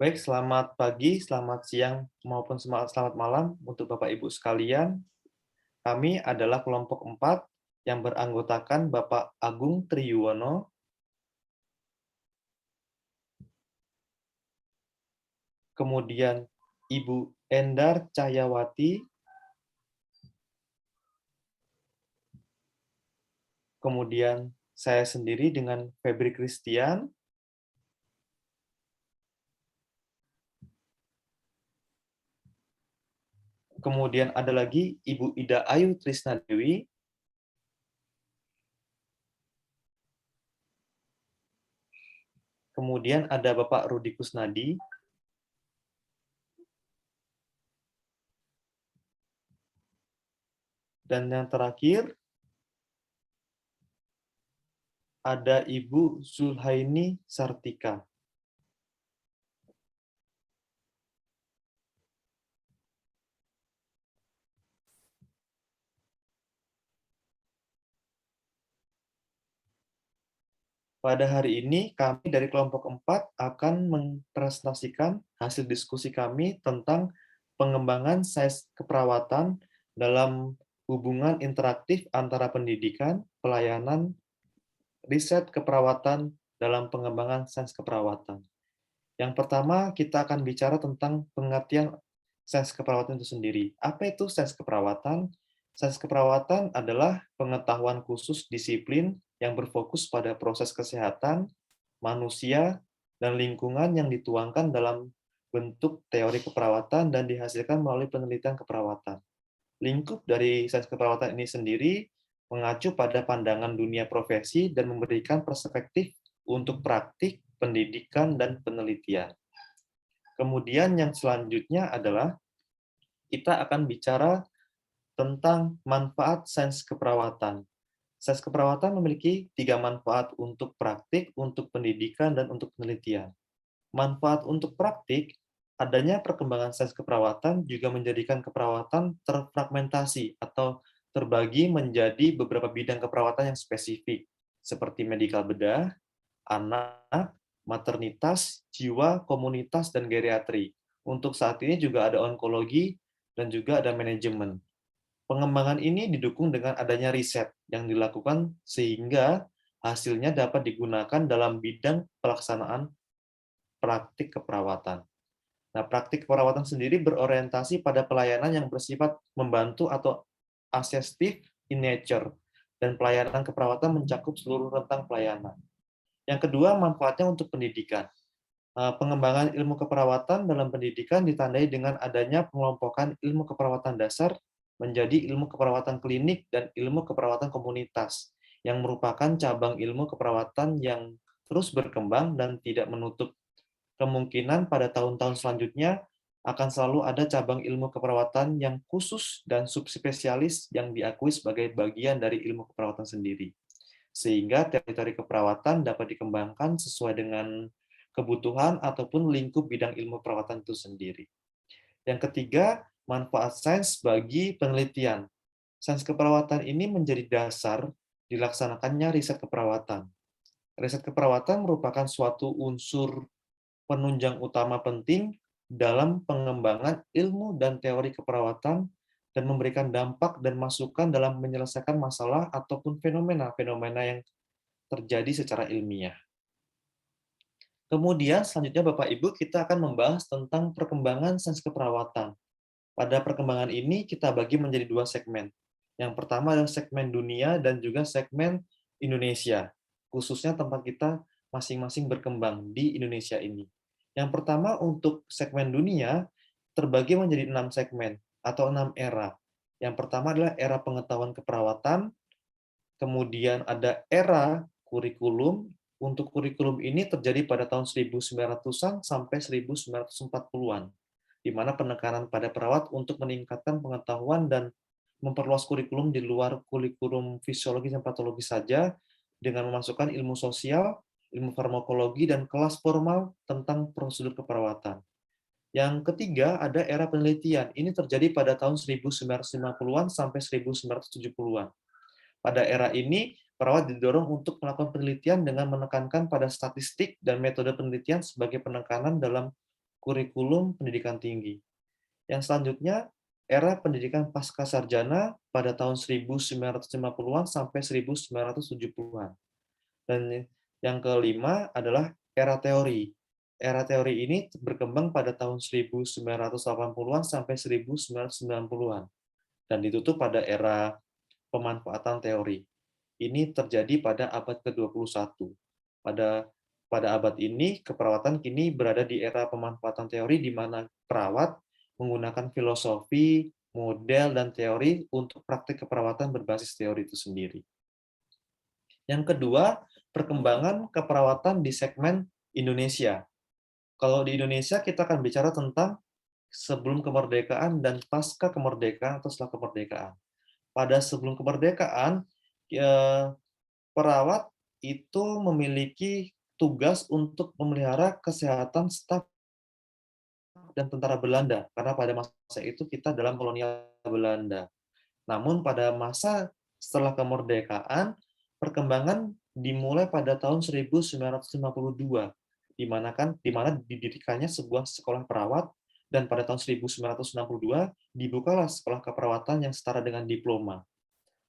Baik, selamat pagi, selamat siang, maupun selamat malam untuk Bapak Ibu sekalian. Kami adalah kelompok 4 yang beranggotakan Bapak Agung Triyuwono, kemudian Ibu Endar Cahyawati, kemudian saya sendiri dengan Febri Christian, kemudian ada lagi Ibu Ida Ayu Trisnadewi, kemudian ada Bapak Rudi Kusnadi, dan yang terakhir ada Ibu Zulhaini Sartika. Pada hari ini, kami dari kelompok 4 akan mempresentasikan hasil diskusi kami tentang pengembangan sains keperawatan dalam hubungan interaktif antara pendidikan, pelayanan, riset keperawatan dalam pengembangan sains keperawatan. Yang pertama, kita akan bicara tentang pengertian sains keperawatan itu sendiri. Apa itu sains keperawatan? Sains keperawatan adalah pengetahuan khusus disiplin yang berfokus pada proses kesehatan, manusia, dan lingkungan yang dituangkan dalam bentuk teori keperawatan dan dihasilkan melalui penelitian keperawatan. Lingkup dari sains keperawatan ini sendiri mengacu pada pandangan dunia profesi dan memberikan perspektif untuk praktik, pendidikan, dan penelitian. Kemudian yang selanjutnya adalah kita akan bicara tentang manfaat sains keperawatan. Sains keperawatan memiliki 3 manfaat untuk praktik, untuk pendidikan, dan untuk penelitian. Manfaat untuk praktik, adanya perkembangan sains keperawatan juga menjadikan keperawatan terfragmentasi atau terbagi menjadi beberapa bidang keperawatan yang spesifik, seperti medikal bedah, anak, maternitas, jiwa, komunitas, dan geriatri. Untuk saat ini juga ada onkologi dan juga ada manajemen. Pengembangan ini didukung dengan adanya riset yang dilakukan sehingga hasilnya dapat digunakan dalam bidang pelaksanaan praktik keperawatan. Nah, praktik keperawatan sendiri berorientasi pada pelayanan yang bersifat membantu atau assistive in nature, dan pelayanan keperawatan mencakup seluruh rentang pelayanan. Yang kedua, manfaatnya untuk pendidikan. Pengembangan ilmu keperawatan dalam pendidikan ditandai dengan adanya pengelompokan ilmu keperawatan dasar menjadi ilmu keperawatan klinik dan ilmu keperawatan komunitas, yang merupakan cabang ilmu keperawatan yang terus berkembang dan tidak menutup kemungkinan pada tahun-tahun selanjutnya akan selalu ada cabang ilmu keperawatan yang khusus dan subspesialis yang diakui sebagai bagian dari ilmu keperawatan sendiri. Sehingga teori keperawatan dapat dikembangkan sesuai dengan kebutuhan ataupun lingkup bidang ilmu perawatan itu sendiri. Yang ketiga, manfaat sains bagi penelitian. Sains keperawatan ini menjadi dasar dilaksanakannya riset keperawatan. Riset keperawatan merupakan suatu unsur penunjang utama penting dalam pengembangan ilmu dan teori keperawatan dan memberikan dampak dan masukan dalam menyelesaikan masalah ataupun fenomena-fenomena yang terjadi secara ilmiah. Kemudian selanjutnya Bapak Ibu kita akan membahas tentang perkembangan sains keperawatan. Pada perkembangan ini kita bagi menjadi 2 segmen. Yang pertama adalah segmen dunia dan juga segmen Indonesia, khususnya tempat kita masing-masing berkembang di Indonesia ini. Yang pertama untuk segmen dunia terbagi menjadi 6 segmen atau 6 era. Yang pertama adalah era pengetahuan keperawatan, kemudian ada era kurikulum. Untuk kurikulum ini terjadi pada tahun 1900-an sampai 1940-an, di mana penekanan pada perawat untuk meningkatkan pengetahuan dan memperluas kurikulum di luar kurikulum fisiologi dan patologi saja, dengan memasukkan ilmu sosial, ilmu farmakologi, dan kelas formal tentang prosedur keperawatan. Yang ketiga, ada era penelitian. Ini terjadi pada tahun 1950-an sampai 1970-an. Pada era ini, perawat didorong untuk melakukan penelitian dengan menekankan pada statistik dan metode penelitian sebagai penekanan dalam kurikulum pendidikan tinggi. Yang selanjutnya, era pendidikan pasca sarjana pada tahun 1950-an sampai 1970-an. Dan yang kelima adalah era teori. Era teori ini berkembang pada tahun 1980-an sampai 1990-an dan ditutup pada era pemanfaatan teori. Ini terjadi pada abad ke-21. Pada pada abad ini, keperawatan kini berada di era pemanfaatan teori di mana perawat menggunakan filosofi, model, dan teori untuk praktik keperawatan berbasis teori itu sendiri. Yang kedua, perkembangan keperawatan di segmen Indonesia. Kalau di Indonesia, kita akan bicara tentang sebelum kemerdekaan dan pasca kemerdekaan atau setelah kemerdekaan. Pada sebelum kemerdekaan, eh, perawat itu memiliki tugas untuk memelihara kesehatan staf dan tentara Belanda, karena pada masa itu kita dalam kolonial Belanda. Namun pada masa setelah kemerdekaan, perkembangan dimulai pada tahun 1952, di mana didirikannya sebuah sekolah perawat, dan pada tahun 1962 dibukalah sekolah keperawatan yang setara dengan diploma.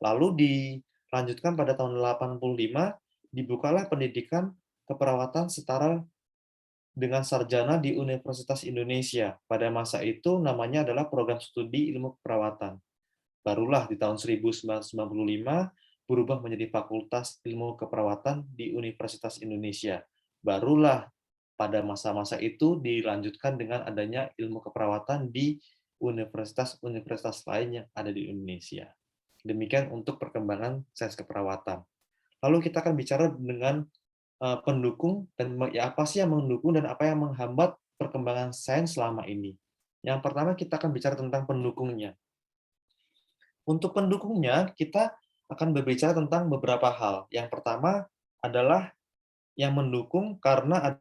Lalu dilanjutkan pada tahun 85, dibukalah pendidikan keperawatan setara dengan sarjana di Universitas Indonesia. Pada masa itu namanya adalah Program Studi Ilmu Keperawatan. Barulah di tahun 1995 berubah menjadi Fakultas Ilmu Keperawatan di Universitas Indonesia. Barulah pada masa-masa itu dilanjutkan dengan adanya ilmu keperawatan di universitas-universitas lain yang ada di Indonesia. Demikian untuk perkembangan sains keperawatan. Lalu kita akan bicara dengan pendukung dan ya apa sih yang mendukung dan apa yang menghambat perkembangan sains selama ini. Yang pertama kita akan bicara tentang pendukungnya. Untuk pendukungnya, kita akan berbicara tentang beberapa hal. Yang pertama adalah yang mendukung karena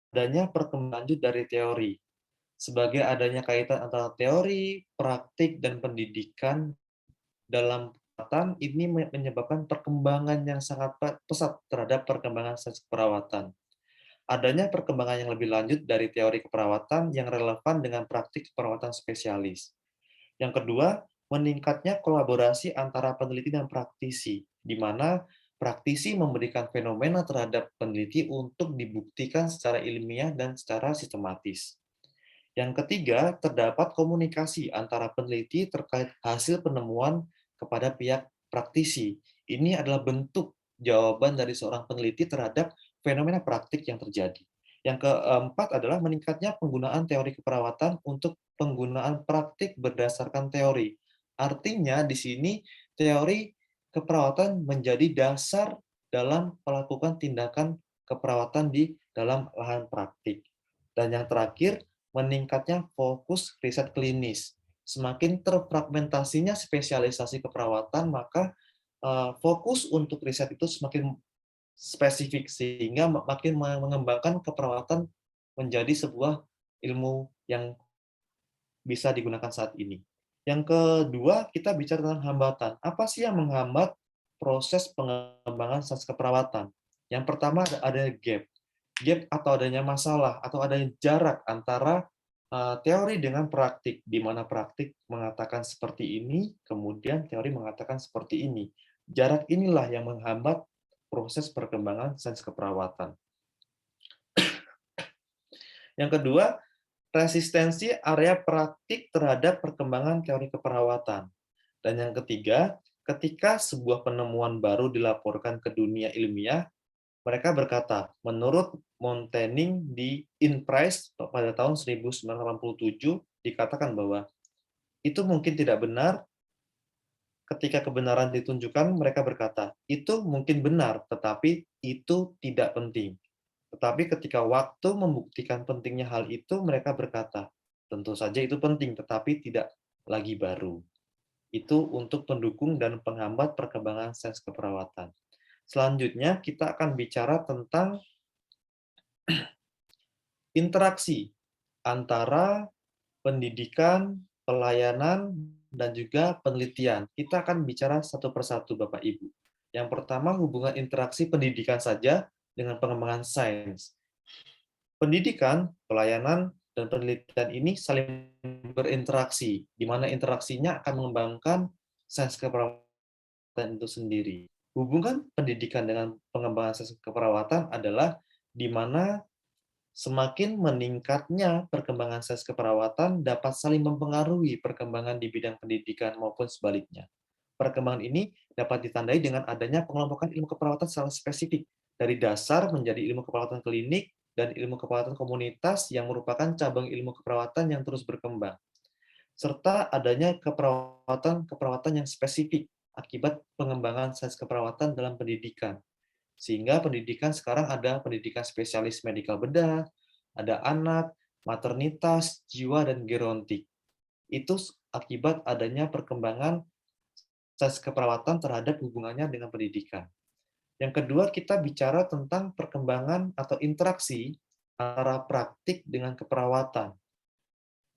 adanya perkembangan lanjut dari teori. Sebagai adanya kaitan antara teori, praktik, dan pendidikan dalam perawatan, ini menyebabkan perkembangan yang sangat pesat terhadap perkembangan sains keperawatan. Adanya perkembangan yang lebih lanjut dari teori keperawatan yang relevan dengan praktik keperawatan spesialis. Yang kedua, meningkatnya kolaborasi antara peneliti dan praktisi, di mana praktisi memberikan fenomena terhadap peneliti untuk dibuktikan secara ilmiah dan secara sistematis. Yang ketiga, terdapat komunikasi antara peneliti terkait hasil penemuan kepada pihak praktisi. Ini adalah bentuk jawaban dari seorang peneliti terhadap fenomena praktik yang terjadi. Yang keempat adalah meningkatnya penggunaan teori keperawatan untuk penggunaan praktik berdasarkan teori. Artinya di sini teori keperawatan menjadi dasar dalam melakukan tindakan keperawatan di dalam lahan praktik. Dan yang terakhir, meningkatnya fokus riset klinis. Semakin terfragmentasinya spesialisasi keperawatan, maka fokus untuk riset itu semakin spesifik, sehingga makin mengembangkan keperawatan menjadi sebuah ilmu yang bisa digunakan saat ini. Yang kedua, kita bicara tentang hambatan. Apa sih yang menghambat proses pengembangan sains keperawatan? Yang pertama ada gap. Gap atau adanya masalah, atau adanya jarak antara teori dengan praktik, di mana praktik mengatakan seperti ini, kemudian teori mengatakan seperti ini. Jarak inilah yang menghambat proses perkembangan sains keperawatan. Yang kedua, resistensi area praktik terhadap perkembangan teori keperawatan. Dan yang ketiga, ketika sebuah penemuan baru dilaporkan ke dunia ilmiah, mereka berkata, menurut Montaigne di In Price pada tahun 1987 dikatakan bahwa itu mungkin tidak benar. Ketika kebenaran ditunjukkan, mereka berkata, itu mungkin benar, tetapi itu tidak penting. Tetapi ketika waktu membuktikan pentingnya hal itu, mereka berkata, tentu saja itu penting, tetapi tidak lagi baru. Itu untuk pendukung dan penghambat perkembangan sains keperawatan. Selanjutnya, kita akan bicara tentang interaksi antara pendidikan, pelayanan, dan juga penelitian. Kita akan bicara satu persatu, Bapak Ibu. Yang pertama, hubungan interaksi pendidikan saja dengan pengembangan sains. Pendidikan, pelayanan, dan penelitian ini saling berinteraksi, di mana interaksinya akan mengembangkan sains keperawatan itu sendiri. Hubungan pendidikan dengan pengembangan sains keperawatan adalah di mana semakin meningkatnya perkembangan sains keperawatan dapat saling mempengaruhi perkembangan di bidang pendidikan maupun sebaliknya. Perkembangan ini dapat ditandai dengan adanya pengelompokan ilmu keperawatan secara spesifik, dari dasar menjadi ilmu keperawatan klinik dan ilmu keperawatan komunitas yang merupakan cabang ilmu keperawatan yang terus berkembang, serta adanya keperawatan-keperawatan yang spesifik akibat pengembangan sains keperawatan dalam pendidikan. Sehingga pendidikan sekarang ada pendidikan spesialis medikal bedah, ada anak, maternitas, jiwa, dan gerontik. Itu akibat adanya perkembangan sains keperawatan terhadap hubungannya dengan pendidikan. Yang kedua, kita bicara tentang perkembangan atau interaksi antara praktik dengan keperawatan.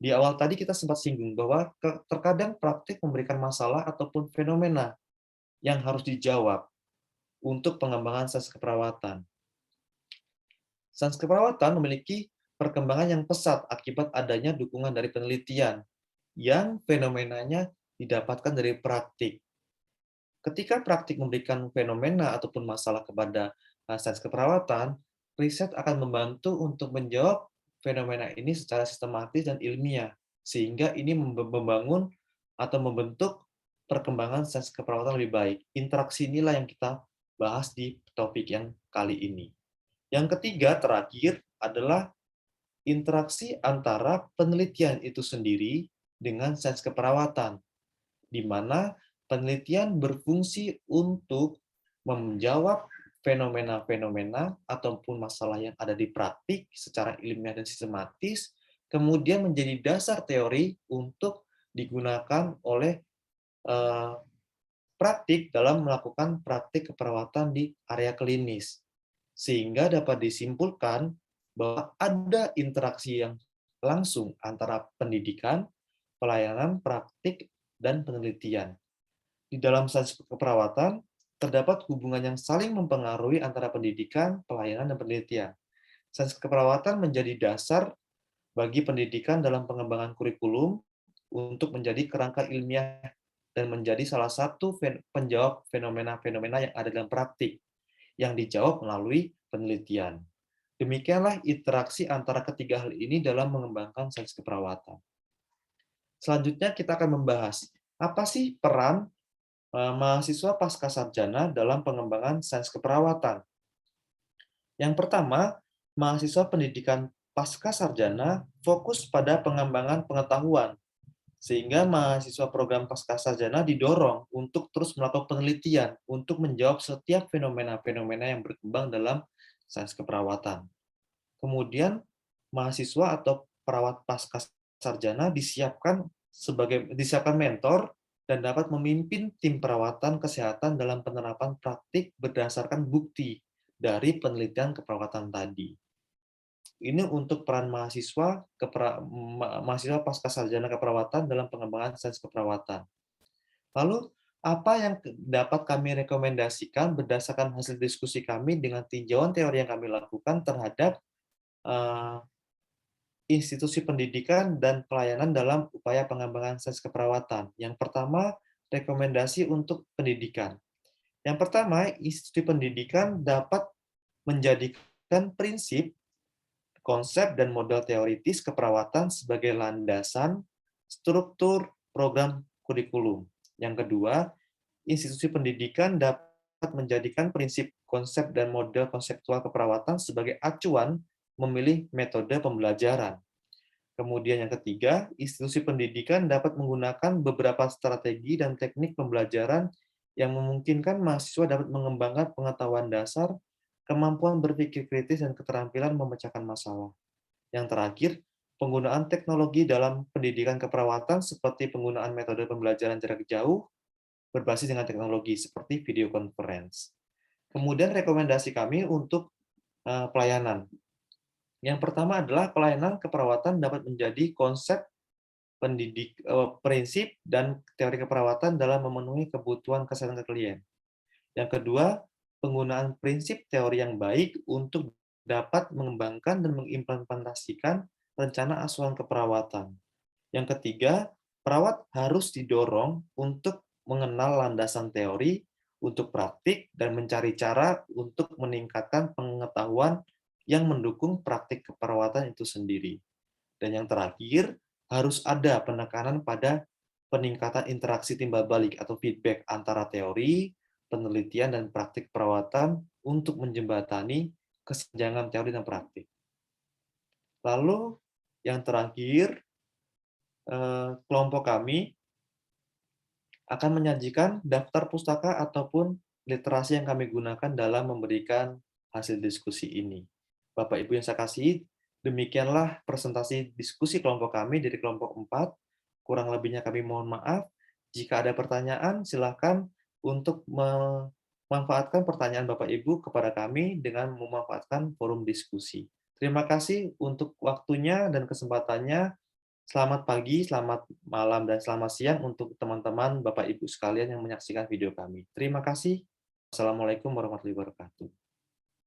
Di awal tadi kita sempat singgung bahwa terkadang praktik memberikan masalah ataupun fenomena yang harus dijawab untuk pengembangan sains keperawatan. Sains keperawatan memiliki perkembangan yang pesat akibat adanya dukungan dari penelitian yang fenomenanya didapatkan dari praktik. Ketika praktik memberikan fenomena ataupun masalah kepada sains keperawatan, riset akan membantu untuk menjawab fenomena ini secara sistematis dan ilmiah, sehingga ini membangun atau membentuk perkembangan sains keperawatan lebih baik. Interaksi inilah yang kita bahas di topik yang kali ini. Yang ketiga, terakhir, adalah interaksi antara penelitian itu sendiri dengan sains keperawatan, di mana penelitian berfungsi untuk menjawab fenomena-fenomena ataupun masalah yang ada di praktik secara ilmiah dan sistematis, kemudian menjadi dasar teori untuk digunakan oleh eh, praktik dalam melakukan praktik keperawatan di area klinis. Sehingga dapat disimpulkan bahwa ada interaksi yang langsung antara pendidikan, pelayanan, praktik, dan penelitian. Di dalam sains keperawatan, terdapat hubungan yang saling mempengaruhi antara pendidikan, pelayanan, dan penelitian. Sains keperawatan menjadi dasar bagi pendidikan dalam pengembangan kurikulum untuk menjadi kerangka ilmiah dan menjadi salah satu penjawab fenomena-fenomena yang ada dalam praktik yang dijawab melalui penelitian. Demikianlah interaksi antara ketiga hal ini dalam mengembangkan sains keperawatan. Selanjutnya kita akan membahas apa sih peran mahasiswa pascasarjana dalam pengembangan sains keperawatan. Yang pertama, mahasiswa pendidikan pascasarjana fokus pada pengembangan pengetahuan, sehingga mahasiswa program pascasarjana didorong untuk terus melakukan penelitian untuk menjawab setiap fenomena-fenomena yang berkembang dalam sains keperawatan. Kemudian, mahasiswa atau perawat pascasarjana disiapkan mentor dan dapat memimpin tim perawatan kesehatan dalam penerapan praktik berdasarkan bukti dari penelitian keperawatan tadi. Ini untuk peran mahasiswa pascasarjana keperawatan dalam pengembangan sains keperawatan. Lalu, apa yang dapat kami rekomendasikan berdasarkan hasil diskusi kami dengan tinjauan teori yang kami lakukan terhadap institusi pendidikan dan pelayanan dalam upaya pengembangan sains keperawatan. Yang pertama, rekomendasi untuk pendidikan. Yang pertama, institusi pendidikan dapat menjadikan prinsip, konsep, dan model teoritis keperawatan sebagai landasan struktur program kurikulum. Yang kedua, institusi pendidikan dapat menjadikan prinsip, konsep, dan model konseptual keperawatan sebagai acuan memilih metode pembelajaran. Kemudian yang ketiga, institusi pendidikan dapat menggunakan beberapa strategi dan teknik pembelajaran yang memungkinkan mahasiswa dapat mengembangkan pengetahuan dasar, kemampuan berpikir kritis, dan keterampilan memecahkan masalah. Yang terakhir, penggunaan teknologi dalam pendidikan keperawatan seperti penggunaan metode pembelajaran jarak jauh berbasis dengan teknologi seperti video conference. Kemudian rekomendasi kami untuk pelayanan. Yang pertama adalah pelayanan keperawatan dapat menjadi konsep prinsip dan teori keperawatan dalam memenuhi kebutuhan kesehatan klien. Yang kedua, penggunaan prinsip teori yang baik untuk dapat mengembangkan dan mengimplementasikan rencana asuhan keperawatan. Yang ketiga, perawat harus didorong untuk mengenal landasan teori untuk praktik dan mencari cara untuk meningkatkan pengetahuan yang mendukung praktik keperawatan itu sendiri. Dan yang terakhir, harus ada penekanan pada peningkatan interaksi timbal balik atau feedback antara teori, penelitian, dan praktik perawatan untuk menjembatani kesenjangan teori dan praktik. Lalu yang terakhir, kelompok kami akan menyajikan daftar pustaka ataupun literasi yang kami gunakan dalam memberikan hasil diskusi ini. Bapak Ibu yang saya kasih, demikianlah presentasi diskusi kelompok kami dari kelompok 4. Kurang lebihnya kami mohon maaf. Jika ada pertanyaan, silakan untuk memanfaatkan pertanyaan Bapak Ibu kepada kami dengan memanfaatkan forum diskusi. Terima kasih untuk waktunya dan kesempatannya. Selamat pagi, selamat malam, dan selamat siang untuk teman-teman Bapak Ibu sekalian yang menyaksikan video kami. Terima kasih. Wassalamualaikum warahmatullahi wabarakatuh.